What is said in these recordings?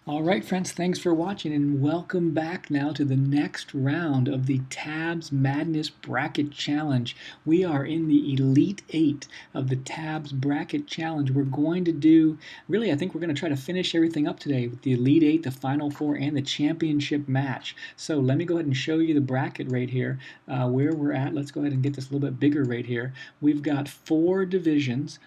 All right, friends, thanks for watching and welcome back now to the next round of the Tabs Madness Bracket Challenge. We are in the Elite 8 of the Tabs Bracket Challenge. We're going to do, really, I think we're going to try to finish everything up today with the Elite 8, the Final Four, and the Championship match. So let me go ahead and show you the bracket right here, where we're at. Let's go ahead and get this a little bit bigger right here. We've got four divisions.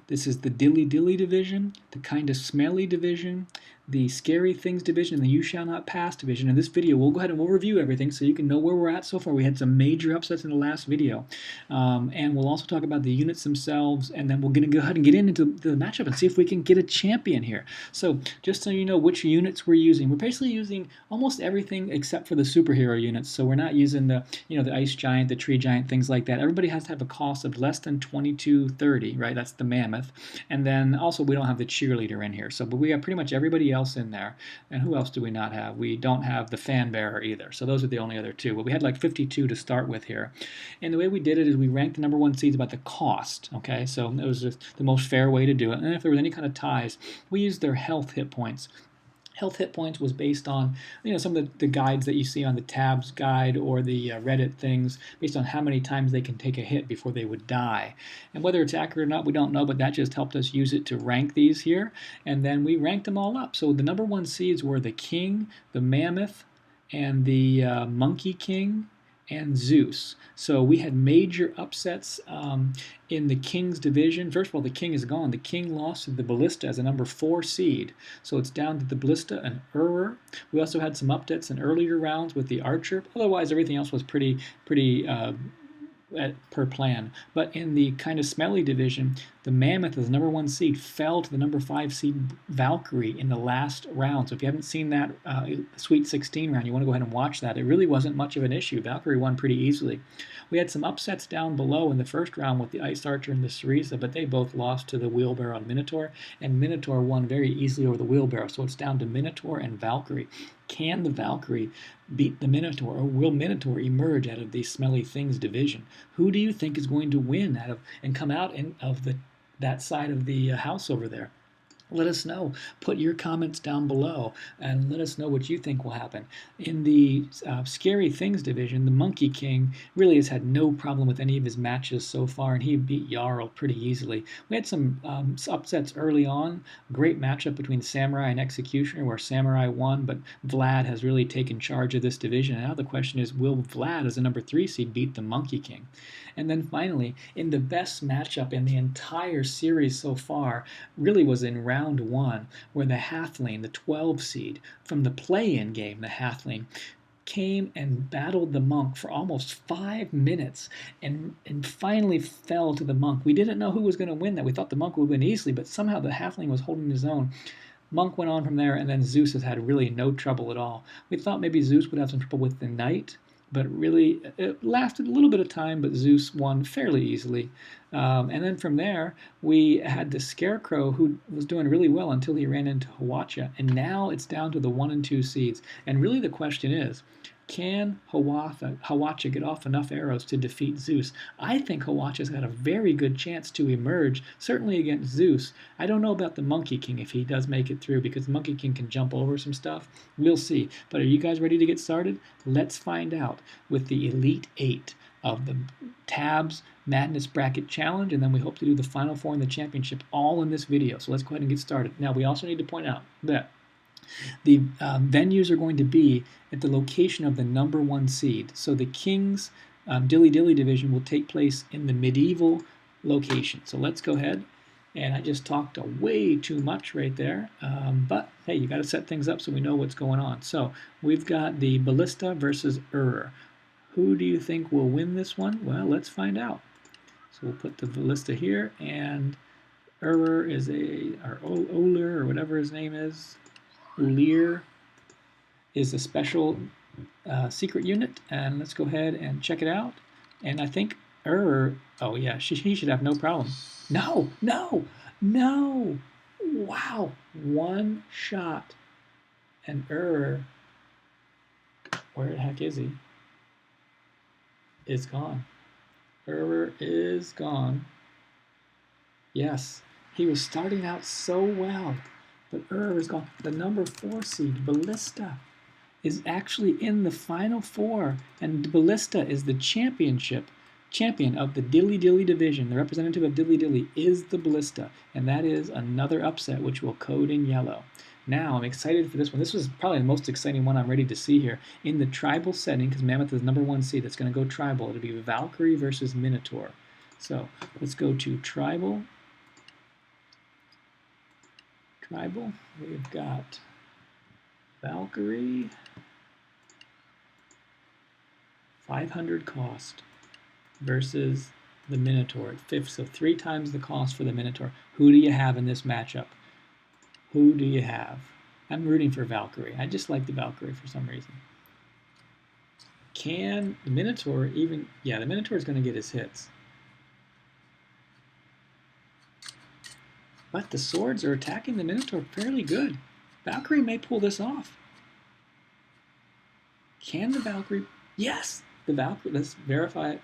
This is the Dilly division, the kind of smelly division, the scary things division, and the you shall not pass division. In this video, we'll go ahead and we'll review everything so you can know where we're at so far. We had some major upsets in the last video. And we'll also talk about the units themselves, and then we're going to go ahead and get into the matchup and see if we can get a champion here. So just so you know which units we're using, we're basically using almost everything except for the superhero units. So we're not using the ice giant, the tree giant, things like that. Everybody has to have a cost of less than 2230, right? That's the Mammoth. And then also we don't have the cheerleader in here. But we have pretty much everybody else in there. And who else do we not have? We don't have the fan bearer either. So those are the only other two. But we had like 52 to start with here. And the way we did it is we ranked the number one seeds about the cost. Okay, so it was just the most fair way to do it. And if there was any kind of ties, we used their health hit points. Health hit points was based on some of the guides that you see on the Tabs guide or the Reddit things, based on how many times they can take a hit before they would die. And whether it's accurate or not, we don't know, but that just helped us use it to rank these here. And then we ranked them all up. So the number one seeds were the King, the Mammoth, and the Monkey King, and Zeus. So we had major upsets in the King's division. First of all, the King is gone. The King lost to the Ballista as a number 4 seed. So it's down to the Ballista and Ulir. We also had some upsets in earlier rounds with the Archer. Otherwise, everything else was pretty per plan. But in the kind of smelly division, the Mammoth as number 1 seed fell to the number 5 seed Valkerie in the last round. So if you haven't seen that Sweet 16 round, you want to go ahead and watch that. It really wasn't much of an issue. Valkerie won pretty easily. We had some upsets down below in the first round with the Ice Archer and the Cereza, but they both lost to the Wheelbarrow and Minotaur, and Minotaur won very easily over the Wheelbarrow. So it's down to Minotaur and Valkerie. Can the Valkerie beat the Minotaur, or will Minotaur emerge out of the Smelly Things division? Who do you think is going to win out of and come out of that side of the house over there? Let us know. Put your comments down below and let us know what you think will happen. In the Scary Things division, the Monkey King really has had no problem with any of his matches so far, and he beat Jarl pretty easily. We had some upsets early on. Great matchup between Samurai and Executioner, where Samurai won, but Vlad has really taken charge of this division. And now the question is, will Vlad, as a number 3 seed, beat the Monkey King? And then finally, in the best matchup in the entire series so far, really was in round 1, where the Halfling, the 12 seed, from the play-in game, the Halfling, came and battled the Monk for almost 5 minutes and finally fell to the Monk. We didn't know who was going to win that. We thought the Monk would win easily, but somehow the Halfling was holding his own. Monk went on from there, and then Zeus has had really no trouble at all. We thought maybe Zeus would have some trouble with the Knight, but really it lasted a little bit of time, but Zeus won fairly easily. And then from there, we had the Scarecrow, who was doing really well until he ran into Hwacha, and now it's down to the 1 and 2 seeds. And really the question is, can Hwacha get off enough arrows to defeat Zeus? I think Hwacha's got a very good chance to emerge, certainly against Zeus. I don't know about the Monkey King if he does make it through, because the Monkey King can jump over some stuff. We'll see. But are you guys ready to get started? Let's find out with the Elite 8 of the Tabs Madness Bracket Challenge, and then we hope to do the Final Four and the Championship all in this video. So let's go ahead and get started. Now, we also need to point out that the venues are going to be at the location of the number 1 seed. So the King's Dilly division will take place in the medieval location. So let's go ahead. And I just talked way too much right there. But hey, you got to set things up so we know what's going on. So we've got the Ballista versus Ulir. Who do you think will win this one? Well, let's find out. So we'll put the Ballista here, and Ulir is or Ulir, or whatever his name is. Ulir is a special secret unit, and let's go ahead and check it out. And I think Ulir, oh yeah, he should have no problem. No! Wow, 1 shot, and Ulir, where the heck is he? Is gone. Ulir is gone. Yes, he was starting out so well. But is gone. The number 4 seed, Ballista, is actually in the final 4, and Ballista is the champion of the Dilly division. The representative of Dilly is the Ballista, and that is another upset which will code in yellow. Now I'm excited for this one. This was probably the most exciting one I'm ready to see here. In the tribal setting, because Mammoth is number 1 seed, it's going to go tribal. It'll be Valkerie versus Minotaur. So let's go to tribal. We've got Valkerie, 500 cost, versus the Minotaur at 5th, so 3 times the cost for the Minotaur. Who do you have in this matchup? Who do you have? I'm rooting for Valkerie. I just like the Valkerie for some reason. Can the Minotaur even... Yeah, the Minotaur is going to get his hits. But the swords are attacking the Minotaur fairly good. Valkerie may pull this off. Can the Valkerie... Yes! The Valkerie... Let's verify it.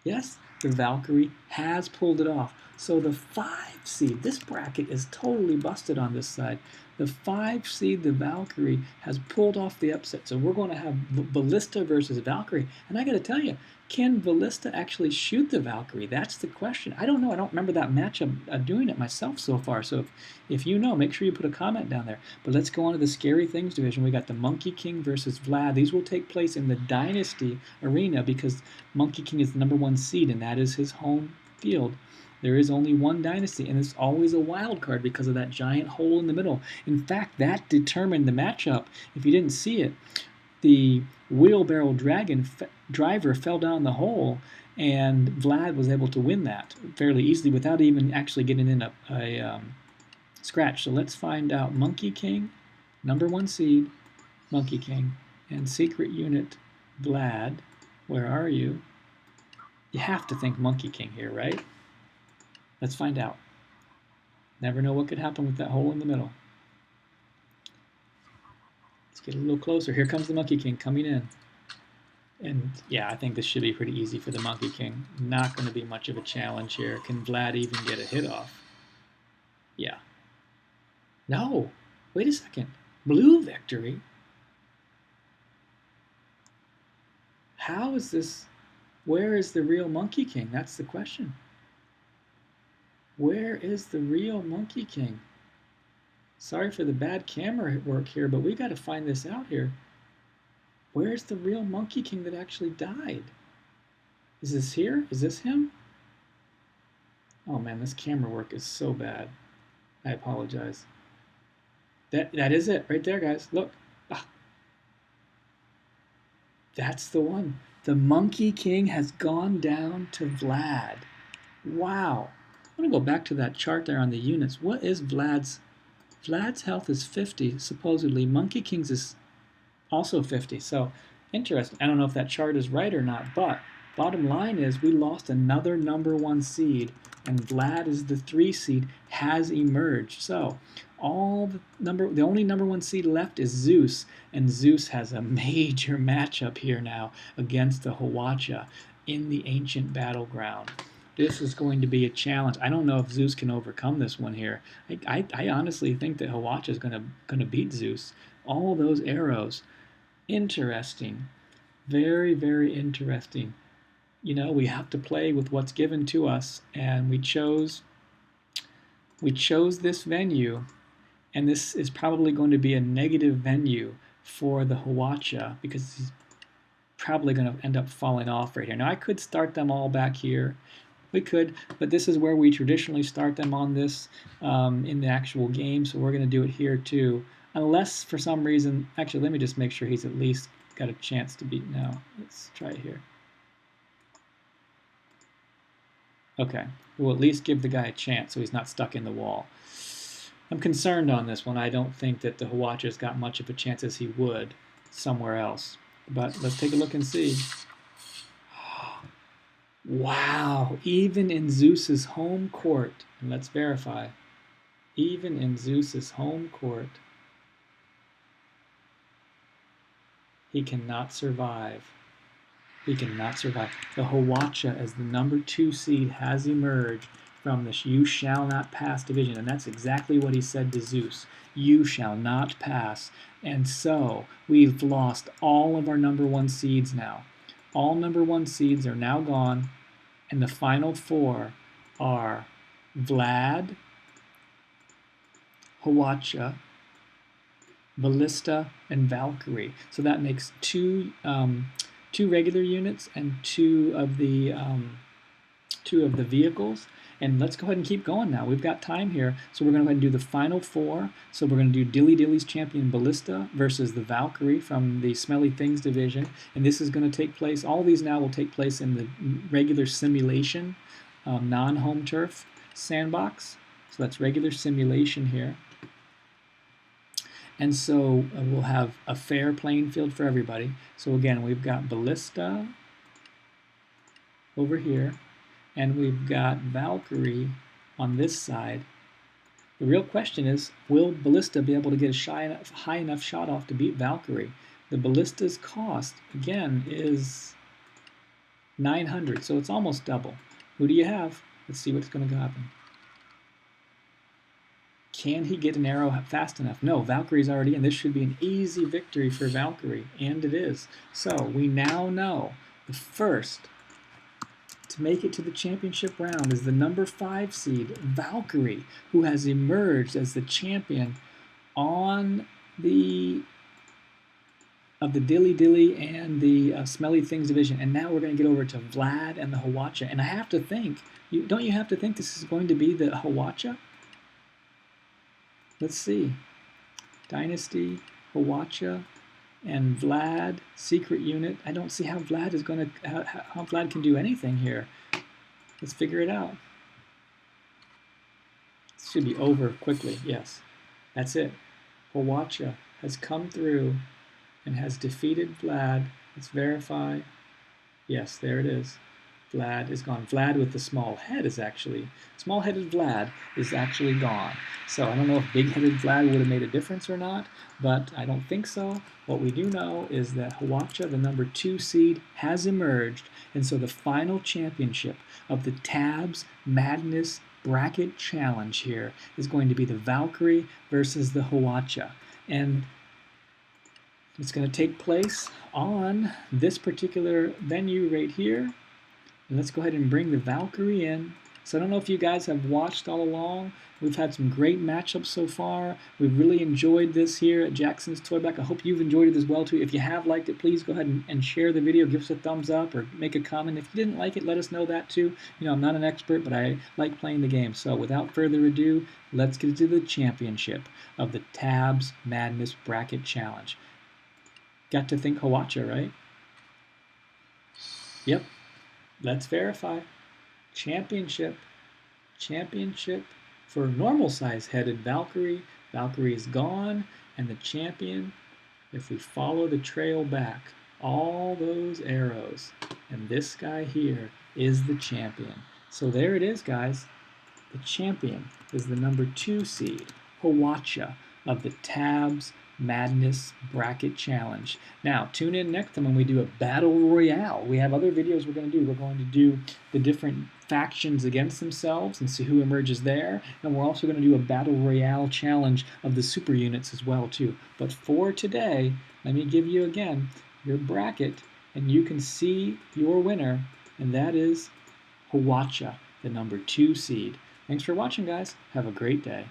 Yes, the Valkerie has pulled it off. So the 5 seed, this bracket is totally busted on this side. The 5 seed, the Valkerie, has pulled off the upset. So we're going to have Ballista versus Valkerie. And I got to tell you, can Ballista actually shoot the Valkerie? That's the question. I don't know. I don't remember that matchup doing it myself so far. So if you know, make sure you put a comment down there. But let's go on to the Scary Things division. We got the Monkey King versus Vlad. These will take place in the Dynasty arena because Monkey King is the number 1 seed, and that is his home field. There is only one dynasty, and it's always a wild card because of that giant hole in the middle. In fact, that determined the matchup. If you didn't see it, the wheelbarrow driver fell down the hole, and Vlad was able to win that fairly easily without even actually getting in a scratch. So let's find out. Monkey King, number 1 seed, Monkey King, and secret unit Vlad. Where are you? You have to think Monkey King here, right? Let's find out. Never know what could happen with that hole in the middle. Let's get a little closer. Here comes the Monkey King coming in. And yeah, I think this should be pretty easy for the Monkey King. Not going to be much of a challenge here. Can Vlad even get a hit off? Yeah. No. Wait a second. Blue victory? How is this? Where is the real Monkey King? That's the question. Where is the real Monkey King? Sorry for the bad camera work here, but we got to find this out here. Where's the real Monkey King that actually died? Is this here? Is this him? Oh man, this camera work is so bad. I apologize. That is it right there, guys. Look. Ah. That's the one. The Monkey King has gone down to Vlad. Wow. I'm going to go back to that chart there on the units. What is Vlad's? Vlad's health is 50, supposedly. Monkey King's is also 50. So, interesting. I don't know if that chart is right or not, but bottom line is we lost another number 1 seed, and Vlad is the 3 seed, has emerged. So, the only number 1 seed left is Zeus, and Zeus has a major matchup here now against the Hwacha in the ancient battleground. This is going to be a challenge. I don't know if Zeus can overcome this one here. I honestly think that Hwacha is going to beat Zeus. All those arrows, interesting, very, very interesting. You know, we have to play with what's given to us, and we chose this venue, and this is probably going to be a negative venue for the Hwacha because he's probably going to end up falling off right here. Now I could start them all back here. We could, but this is where we traditionally start them on this in the actual game, so we're going to do it here too. Unless for some reason, actually let me just make sure he's at least got a chance to beat now. Let's try it here. Okay, we'll at least give the guy a chance so he's not stuck in the wall. I'm concerned on this one. I don't think that the Hwacha's got much of a chance as he would somewhere else. But let's take a look and see. Wow, even in Zeus's home court, and let's verify, even in Zeus's home court, he cannot survive. He cannot survive. The Hwacha, as the number 2 seed, has emerged from this "you shall not pass" division, and that's exactly what he said to Zeus. You shall not pass. And so we've lost all of our #1 seeds now. All #1 seeds are now gone, and the final 4 are Vlad, Hwacha, Ballista, and Valkerie. So that makes two regular units and two of the vehicles. And let's go ahead and keep going now. We've got time here. So we're going to go ahead and do the final 4. So we're going to do Dilly's champion Ballista versus the Valkerie from the Smelly Things division. And this is going to take place, all of these now will take place in the regular simulation, non-home turf sandbox. So that's regular simulation here. And so we'll have a fair playing field for everybody. So again, we've got Ballista over here, and we've got Valkerie on this side. The real question is, will Ballista be able to get a high enough shot off to beat Valkerie? The Ballista's cost, again, is 900, so it's almost double. Who do you have? Let's see what's going to happen. Can he get an arrow fast enough? No, Valkyrie's already in. This should be an easy victory for Valkerie, and it is. So we now know the first to make it to the championship round is the #5 seed, Valkerie, who has emerged as the champion of the Dilly and the Smelly Things division. And now we're going to get over to Vlad and the Hwacha. And I have to think, don't you have to think this is going to be the Hwacha? Let's see. Dynasty, Hwacha, and Vlad, secret unit. I don't see how Vlad is going to, how Vlad can do anything here. Let's figure it out. This should be over quickly. Yes, that's it. Hwacha has come through and has defeated Vlad. Let's verify. Yes, there it is. Vlad is gone. Vlad with the small head is actually, small-headed Vlad is actually gone. So I don't know if big-headed Vlad would have made a difference or not, but I don't think so. What we do know is that Hwacha, the #2 seed, has emerged, and so the final championship of the Tabs Madness Bracket Challenge here is going to be the Valkerie versus the Hwacha. And it's going to take place on this particular venue right here. And let's go ahead and bring the Valkerie in. So I don't know if you guys have watched all along. We've had some great matchups so far. We've really enjoyed this here at Jackson's Toy Back. I hope you've enjoyed it as well too. If you have liked it, please go ahead and share the video. Give us a thumbs up or make a comment. If you didn't like it, let us know that too. You know, I'm not an expert, but I like playing the game. So without further ado, let's get to the championship of the Tabs Madness Bracket Challenge. Got to think Hwacha, right? Yep. Let's verify. Championship for normal size headed Valkerie. Valkerie is gone, and the champion, if we follow the trail back, all those arrows, and this guy here is the champion. So there it is, guys. The champion is the #2 seed, Hwacha, of the Tabs Madness Bracket Challenge. Now, tune in next time when we do a Battle Royale. We have other videos we're going to do. We're going to do the different factions against themselves and see who emerges there. And we're also going to do a Battle Royale challenge of the super units as well, too. But for today, let me give you again your bracket, and you can see your winner, and that is Hwacha, the #2 seed. Thanks for watching, guys. Have a great day.